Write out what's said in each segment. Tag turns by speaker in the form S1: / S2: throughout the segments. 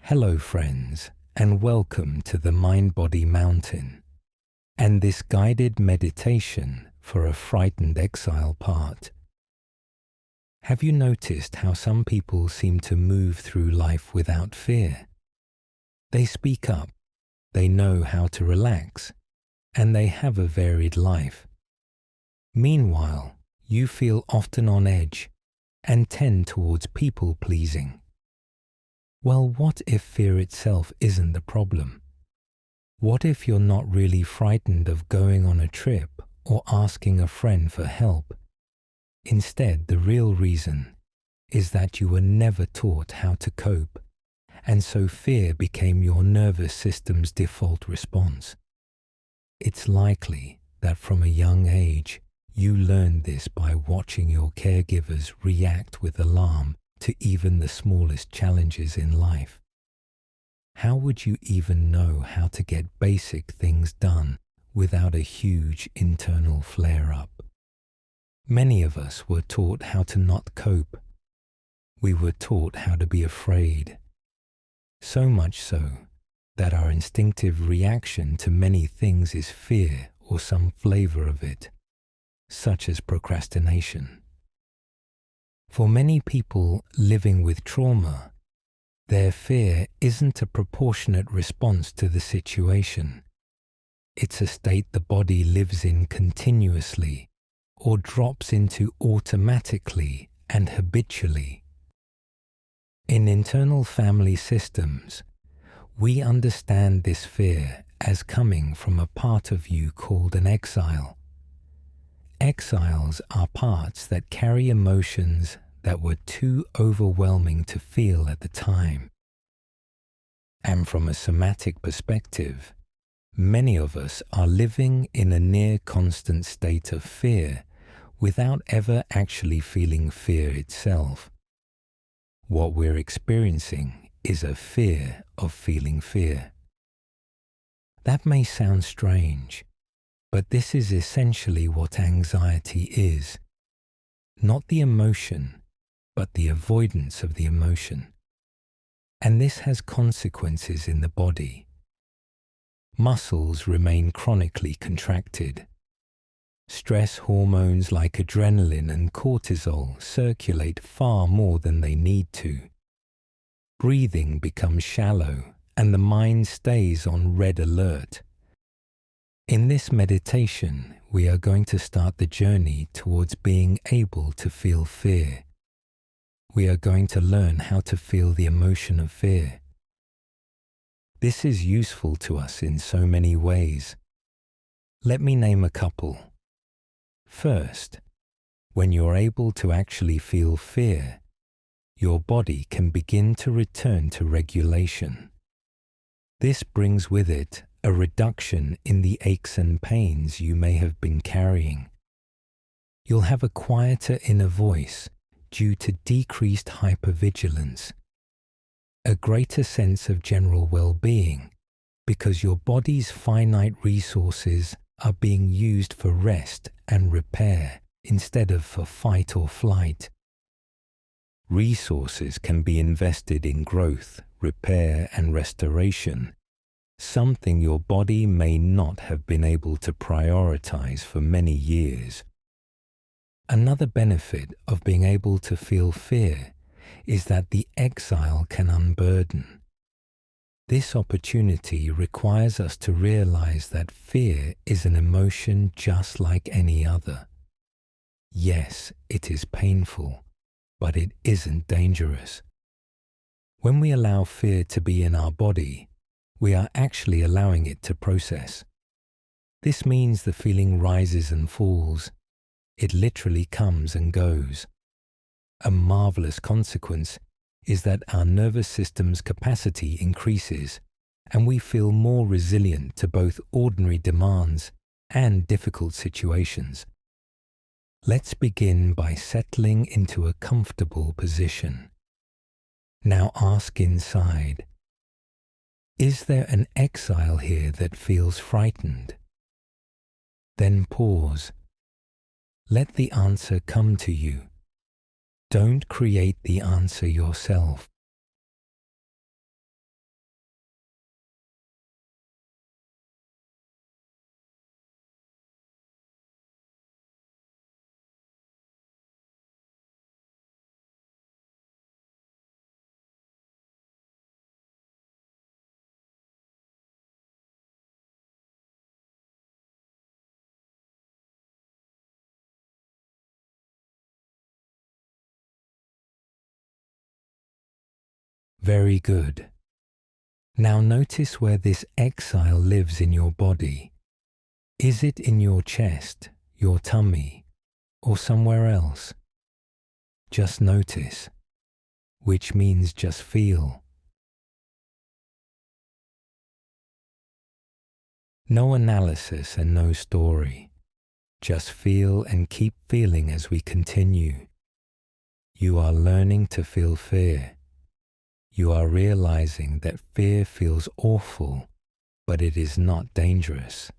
S1: Hello friends, and welcome to the Mind-Body Mountain, and this guided meditation for a frightened exile part. Have you noticed how some people seem to move through life without fear? They speak up, they know how to relax, and they have a varied life. Meanwhile, you feel often on edge and tend towards people-pleasing. Well, what if fear itself isn't the problem? What if you're not really frightened of going on a trip or asking a friend for help? Instead, the real reason is that you were never taught how to cope, and so fear became your nervous system's default response. It's likely that from a young age, you learned this by watching your caregivers react with alarm to even the smallest challenges in life. How would you even know how to get basic things done without a huge internal flare-up? Many of us were taught how to not cope. We were taught how to be afraid. So much so that our instinctive reaction to many things is fear or some flavor of it, such as procrastination. For many people living with trauma, their fear isn't a proportionate response to the situation. It's a state the body lives in continuously or drops into automatically and habitually. In internal family systems, we understand this fear as coming from a part of you called an exile. Exiles are parts that carry emotions that were too overwhelming to feel at the time. And from a somatic perspective, many of us are living in a near constant state of fear without ever actually feeling fear itself. What we're experiencing is a fear of feeling fear. That may sound strange, but this is essentially what anxiety is. Not the emotion, but the avoidance of the emotion. And this has consequences in the body. Muscles remain chronically contracted. Stress hormones like adrenaline and cortisol circulate far more than they need to. Breathing becomes shallow, and the mind stays on red alert. In this meditation, we are going to start the journey towards being able to feel fear. We are going to learn how to feel the emotion of fear. This is useful to us in so many ways. Let me name a couple. First, when you're able to actually feel fear, your body can begin to return to regulation. This brings with it a reduction in the aches and pains you may have been carrying. You'll have a quieter inner voice due to decreased hypervigilance, a greater sense of general well-being because your body's finite resources are being used for rest and repair instead of for fight or flight. Resources can be invested in growth, repair, and restoration, something your body may not have been able to prioritize for many years. Another benefit of being able to feel fear is that the exile can unburden. This opportunity requires us to realize that fear is an emotion just like any other. Yes, it is painful, but it isn't dangerous. When we allow fear to be in our body, we are actually allowing it to process. This means the feeling rises and falls. It literally comes and goes. A marvelous consequence is that our nervous system's capacity increases and we feel more resilient to both ordinary demands and difficult situations. Let's begin by settling into a comfortable position. Now ask inside, is there an exile here that feels frightened? Then pause. Let the answer come to you. Don't create the answer yourself. Very good. Now notice where this exile lives in your body. Is it in your chest, your tummy, or somewhere else? Just notice, which means just feel. No analysis and no story. Just feel and keep feeling as we continue. You are learning to feel fear. You are realizing that fear feels awful, but it is not dangerous.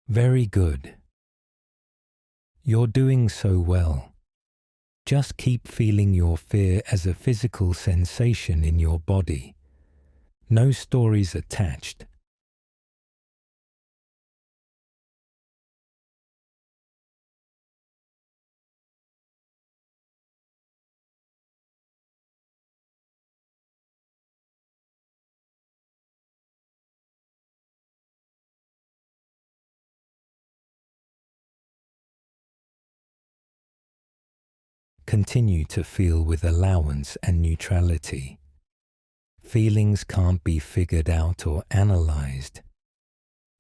S1: Very good. You're doing so well. Just keep feeling your fear as a physical sensation in your body. No stories attached. Continue to feel with allowance and neutrality. Feelings can't be figured out or analyzed.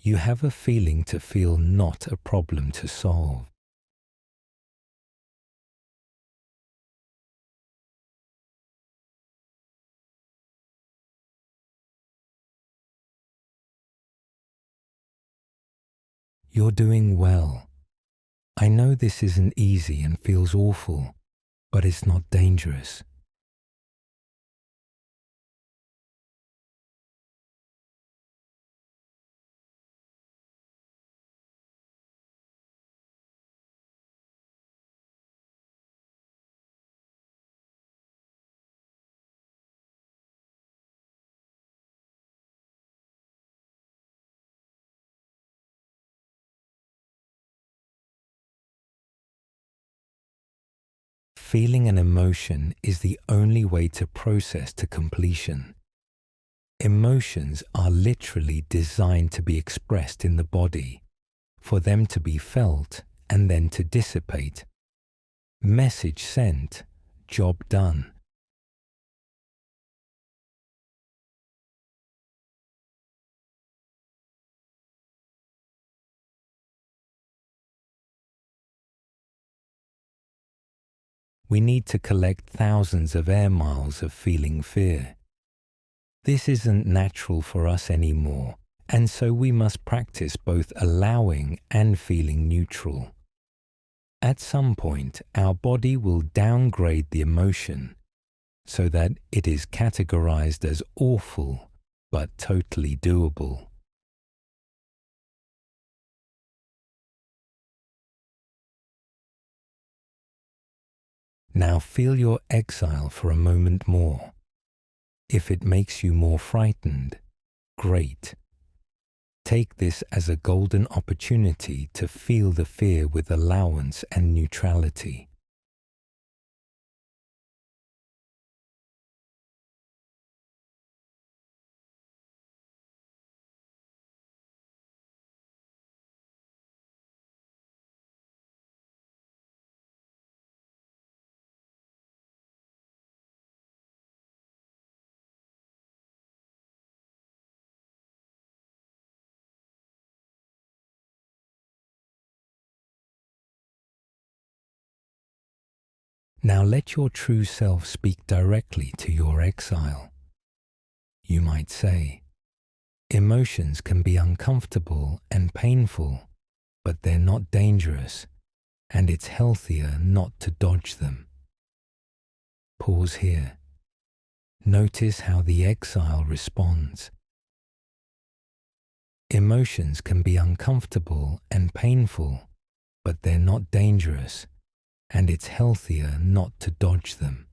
S1: You have a feeling to feel, not a problem to solve. You're doing well. I know this isn't easy and feels awful, but it's not dangerous. Feeling an emotion is the only way to process to completion. Emotions are literally designed to be expressed in the body, for them to be felt and then to dissipate. Message sent, job done. We need to collect thousands of air miles of feeling fear. This isn't natural for us anymore, and so we must practice both allowing and feeling neutral. At some point, our body will downgrade the emotion so that it is categorized as awful but totally doable. Now feel your exile for a moment more. If it makes you more frightened, great. Take this as a golden opportunity to feel the fear with allowance and neutrality. Now let your true self speak directly to your exile. You might say, emotions can be uncomfortable and painful, but they're not dangerous, and it's healthier not to dodge them. Pause here. Notice how the exile responds. Emotions can be uncomfortable and painful, but they're not dangerous, and it's healthier not to dodge them.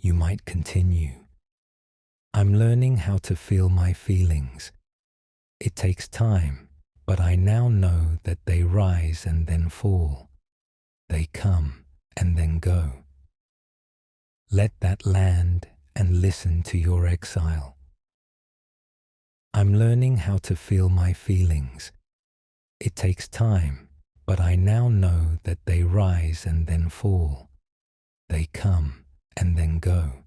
S1: you might continue. I'm learning how to feel my feelings. It takes time, but I now know that they rise and then fall. They come and then go. Let that land and listen to your exile. I'm learning how to feel my feelings. It takes time, but I now know that they rise and then fall. They come and then go.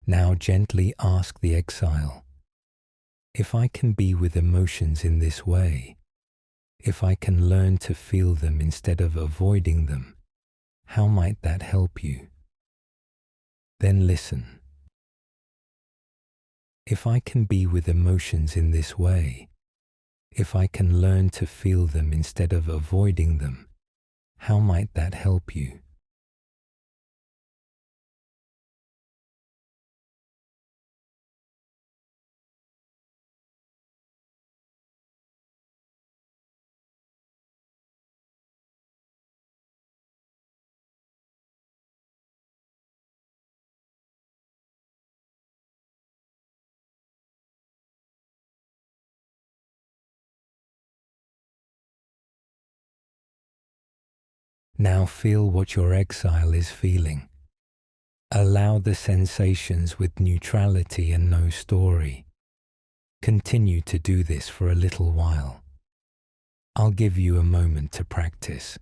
S1: Now gently ask the exile, if I can be with emotions in this way, if I can learn to feel them instead of avoiding them, how might that help you? Then listen. If I can be with emotions in this way, if I can learn to feel them instead of avoiding them, how might that help you? Now feel what your exile is feeling. Allow the sensations with neutrality and no story. Continue to do this for a little while. I'll give you a moment to practice.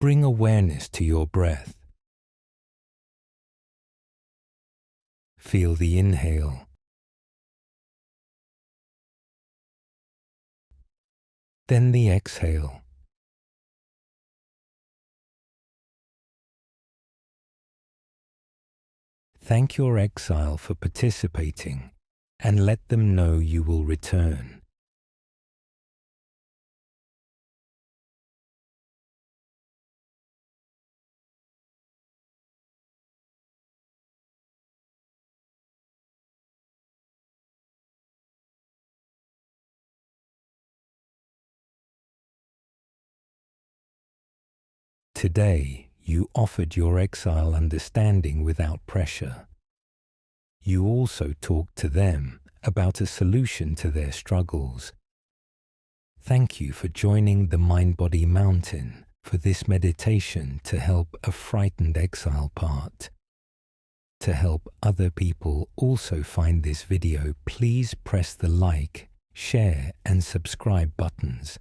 S1: Bring awareness to your breath. Feel the inhale, then the exhale. Thank your exile for participating and let them know you will return. Today, you offered your exile understanding without pressure. You also talked to them about a solution to their struggles. Thank you for joining the Mind-Body Mountain for this meditation to help a frightened exile part. To help other people also find this video, please press the like, share and subscribe buttons.